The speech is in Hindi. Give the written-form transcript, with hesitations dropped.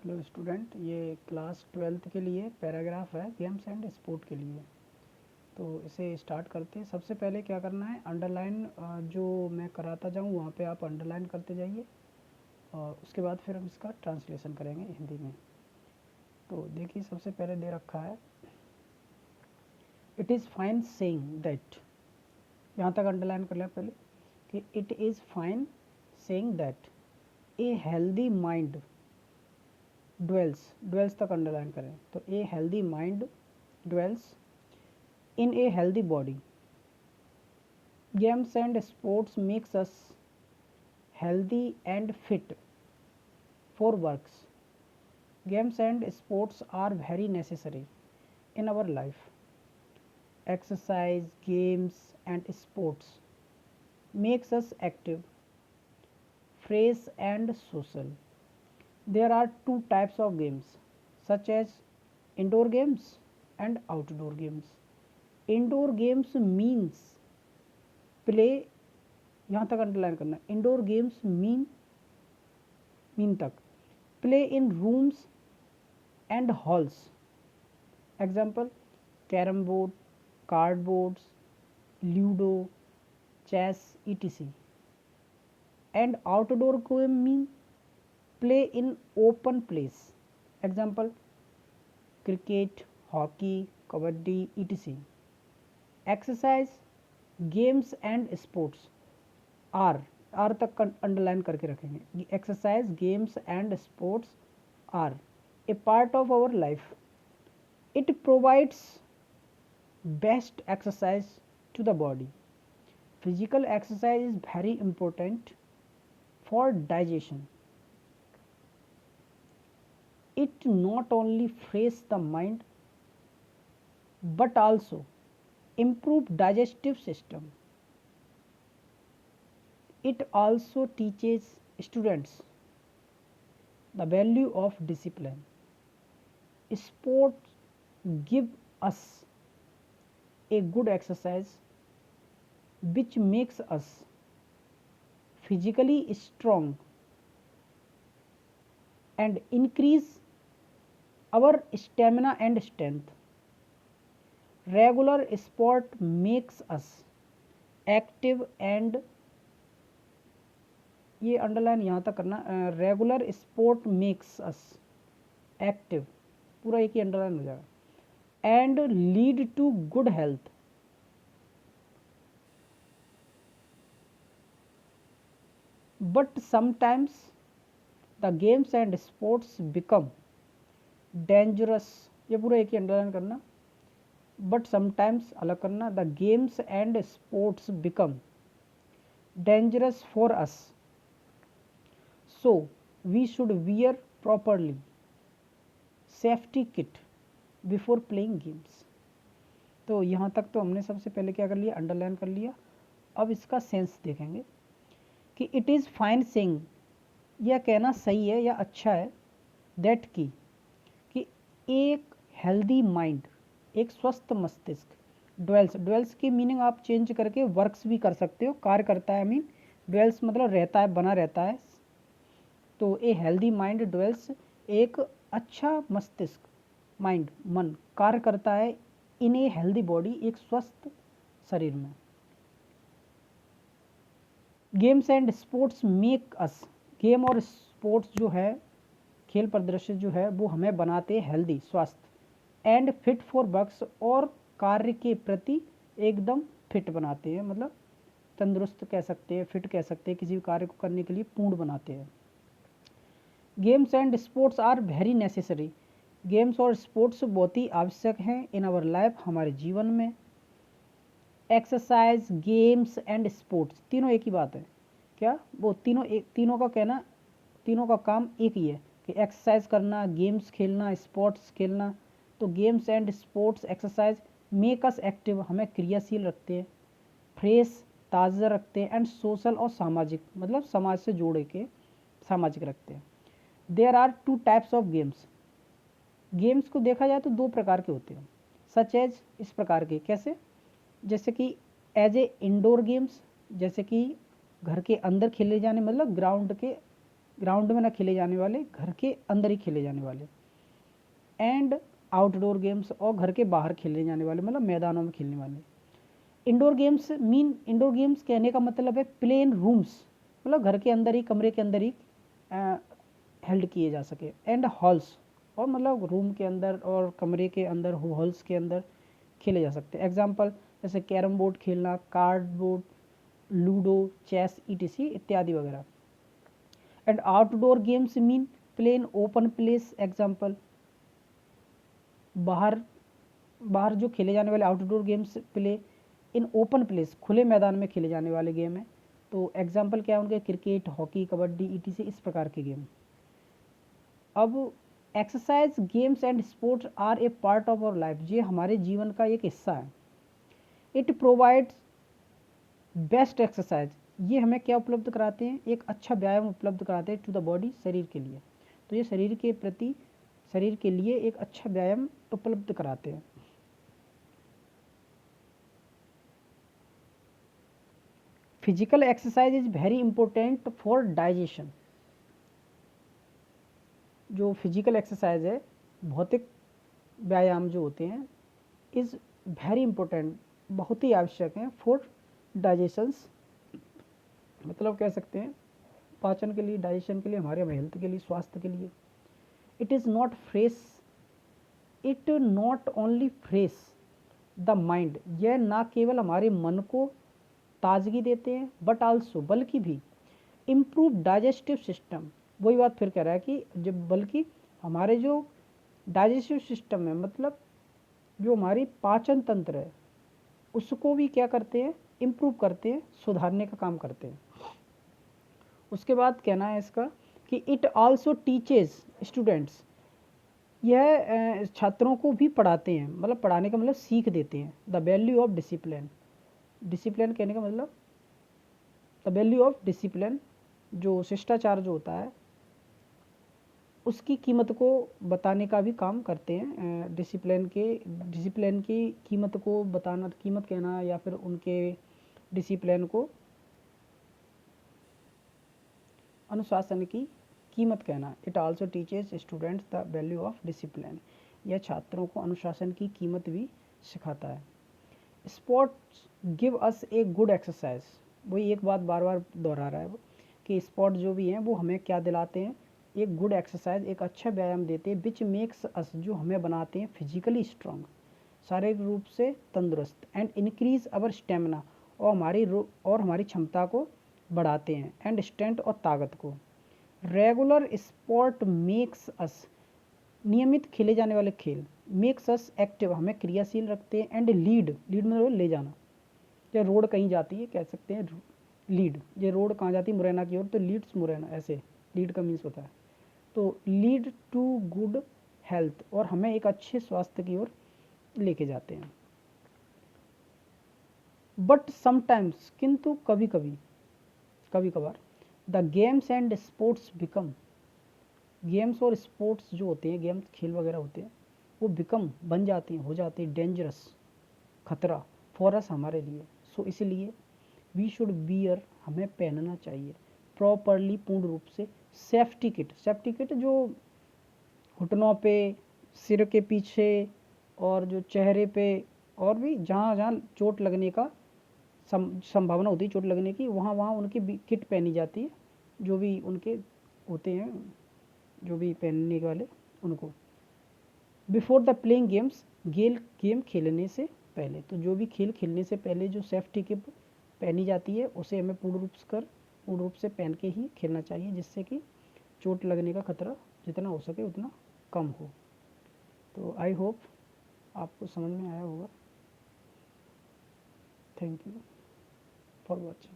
हेलो स्टूडेंट, ये क्लास 12th के लिए पैराग्राफ है गेम्स एंड स्पोर्ट के लिए। तो इसे स्टार्ट करते हैं। सबसे पहले क्या करना है, अंडरलाइन जो मैं कराता जाऊँ वहाँ पे आप अंडरलाइन करते जाइए और उसके बाद फिर हम इसका ट्रांसलेशन करेंगे हिंदी में। तो देखिए, सबसे पहले दे रखा है it is fine saying that. यहाँ तक अंडरलाइन कर लिया पहले कि it is fine saying that a healthy mind dwells तक अंडरलाइन करें। तो a healthy mind dwells in a healthy body. Games and sports makes us healthy and fit for works. Games and sports are very necessary in our life. Exercise, games and sports makes us active, fresh and social. There are two types of games such as indoor games and outdoor games. Indoor games means play, यहाँ तक अंडरलाइन करना। इंडोर गेम्स मीन तक play in rooms and halls. Example carrom board, card boards, ludo, chess etc. And outdoor game mean play in open place. Example cricket, hockey, kabaddi etc. Exercise, games and sports are तक अंडरलाइन करके रखेंगे। Exercise, games and sports are a part of our life. It provides best exercise to the body. Physical exercise is very important for digestion. It not only frees the mind but also improve digestive system. It also teaches students the value of discipline. Sports give us a good exercise which makes us physically strong and increase our stamina and strength. Regular sport makes us active and ये अंडरलाइन यहाँ तक करना। Regular sport makes us active, पूरा एक ही अंडरलाइन हो जाएगा। And lead to good health. But sometimes the games and sports become dangerous, ये पूरा एक ही अंडरलाइन करना। बट समटाइम्स अलग करना। The games and sports become dangerous for us, so we should wear properly safety kit before playing games. तो यहाँ तक तो हमने सबसे पहले क्या कर लिया, अंडरलाइन कर लिया। अब इसका सेंस देखेंगे कि इट इज़ फाइन सेइंग, यह कहना सही है या अच्छा है, दैट कि एक हेल्दी माइंड, एक स्वस्थ मस्तिष्क, ड्वेल्स की मीनिंग आप चेंज करके वर्क्स भी कर सकते हो, कार्य करता है। मीन ड्वेल्स मतलब रहता है, बना रहता है। तो ए हेल्दी माइंड ड्वेल्स, एक अच्छा मस्तिष्क, माइंड मन कार्य करता है इन ए हेल्दी बॉडी, एक स्वस्थ शरीर में। Games and sports make us, game और स्पोर्ट्स जो है, खेल प्रदर्शन जो है वो हमें बनाते हैं हेल्दी, स्वस्थ, एंड फिट फॉर वर्क्स, और कार्य के प्रति एकदम फिट बनाते हैं, मतलब तंदुरुस्त कह सकते हैं, फिट कह सकते हैं, किसी भी कार्य को करने के लिए पूर्ण बनाते हैं। Games and sports are very necessary, games और स्पोर्ट्स बहुत ही आवश्यक हैं इन आवर लाइफ, हमारे जीवन में। एक्सरसाइज, गेम्स एंड स्पोर्ट्स तीनों एक ही बात है क्या, वो तीनों का कहना, तीनों का काम एक ही है कि एक्सरसाइज करना, गेम्स खेलना, स्पोर्ट्स खेलना। तो games and sports, exercise make us active, हमें क्रियाशील रखते हैं, फ्रेश ताज़ा रखते हैं, एंड सोशल और सामाजिक, मतलब समाज से जोड़े के सामाजिक रखते हैं। There are two types of games, games को देखा जाए तो दो प्रकार के होते हैं, सच एज, इस प्रकार के, कैसे, जैसे कि एज ए इंडोर गेम्स, जैसे कि घर के अंदर खेले जाने, मतलब ग्राउंड के ग्राउंड में ना खेले जाने वाले, घर के अंदर ही खेले जाने वाले। एंड आउटडोर गेम्स, और घर के बाहर खेले जाने वाले, मतलब मैदानों में खेलने वाले। इंडोर गेम्स इंडोर गेम्स कहने का मतलब है प्ले इन रूम्स, मतलब घर के अंदर ही, कमरे के अंदर ही हेल्ड किए जा सके। एंड हॉल्स, और मतलब रूम के अंदर और कमरे के अंदर, हॉल्स के अंदर खेले जा सकते हैं। एग्जाम्पल जैसे कैरम बोर्ड खेलना, card board, ludo, chess, ETC इत्यादि वगैरह। And outdoor games mean play in open place. Example बाहर बाहर जो खेले जाने वाले outdoor games play in open place, खुले मैदान में खेले जाने वाले गेम है। तो एग्जाम्पल क्या है उनके, क्रिकेट, हॉकी, कबड्डी, ईटीसी, इस प्रकार के गेम। अब exercise, games and sports are a part of our life, ये हमारे जीवन का एक हिस्सा है। इट प्रोवाइड्स बेस्ट एक्सरसाइज, ये हमें क्या उपलब्ध कराते हैं, एक अच्छा व्यायाम उपलब्ध कराते हैं टू द बॉडी, शरीर के लिए। तो ये शरीर के प्रति, शरीर के लिए एक अच्छा व्यायाम उपलब्ध कराते हैं। Physical exercise is very important for digestion. जो फिजिकल एक्सरसाइज है, भौतिक व्यायाम जो होते हैं, इज़ वेरी इंपॉर्टेंट, बहुत ही आवश्यक हैं फॉर डाइजेशंस, मतलब कह सकते हैं पाचन के लिए, डाइजेशन के लिए, हमारे हेल्थ के लिए, स्वास्थ्य के लिए। It is not fresh, it not only fresh the mind, यह ना केवल हमारे मन को ताजगी देते हैं बट आल्सो, बल्कि भी इम्प्रूव डाइजेस्टिव सिस्टम। वही बात फिर कह रहा है कि जब, बल्कि हमारे जो डाइजेस्टिव सिस्टम है, मतलब जो हमारी पाचन तंत्र है, उसको भी क्या करते हैं, इम्प्रूव करते हैं, सुधारने का काम करते हैं। उसके बाद कहना है इसका कि इट आल्सो टीचेज स्टूडेंट्स, यह छात्रों को भी पढ़ाते हैं, मतलब पढ़ाने का मतलब सीख देते हैं, the value of discipline. Discipline कहने का मतलब द वैल्यू ऑफ डिसिप्लिन, जो शिष्टाचार जो होता है उसकी कीमत को बताने का भी काम करते हैं। डिसिप्लिन की कीमत को बताना, कीमत कहना, या फिर उनके डिसिप्लिन को, अनुशासन की कीमत कहना। It also teaches students the value of discipline, यह छात्रों को अनुशासन की कीमत भी सिखाता है। Sports give us a good exercise, वही एक बात बार बार दोहरा रहा है वो, कि स्पोर्ट जो भी हैं वो हमें क्या दिलाते हैं, एक गुड एक्सरसाइज, एक अच्छा व्यायाम देते हैं, विच मेक्स अस, जो हमें बनाते हैं फिजिकली स्ट्रांग, शारीरिक रूप से तंदुरुस्त, एंड इंक्रीज अवर स्टेमिना, और हमारी क्षमता को बढ़ाते हैं, एंड स्ट्रेंथ, और ताकत को। रेगुलर स्पोर्ट मेक्स अस, नियमित खेले जाने वाले खेल, मेक्स अस एक्टिव, हमें क्रियाशील रखते हैं, एंड लीड में ले जाना, या रोड कहीं जाती है, कह सकते हैं लीड, ये रोड कहाँ जाती है, मुरैना की ओर, तो लीड्स मुरैना, ऐसे लीड का मीन्स होता है। तो लीड टू गुड हेल्थ, और हमें एक अच्छे स्वास्थ्य की ओर लेके जाते हैं। बट समटाइम्स, किंतु कभी कभी, कभी कभार, the games and sports become, games और स्पोर्ट्स जो होते हैं, गेम्स खेल वगैरह होते हैं, वो बिकम, बन जाते हैं, हो जाते हैं डेंजरस, खतरा, फॉर अस, हमारे लिए। सो इसलिए वी शुड बियर, हमें पहनना चाहिए प्रॉपरली, पूर्ण रूप से, सेफ्टी किट। सेफ्टी किट जो घुटनों पे, सिर के पीछे, और जो चेहरे पे, और भी जहाँ जहाँ चोट लगने का संभावना होती है, चोट लगने की, वहाँ वहाँ उनकी किट पहनी जाती है, जो भी उनके होते हैं, जो भी पहनने वाले उनको। Before the playing games, game खेलने से पहले, तो जो भी खेल खेलने से पहले जो सेफ्टी किट पहनी जाती है, उसे हमें पूर्ण रूप से पहन के ही खेलना चाहिए, जिससे कि चोट लगने का खतरा जितना हो सके उतना कम हो। तो आई होप आपको समझ में आया होगा। Thank you for watching.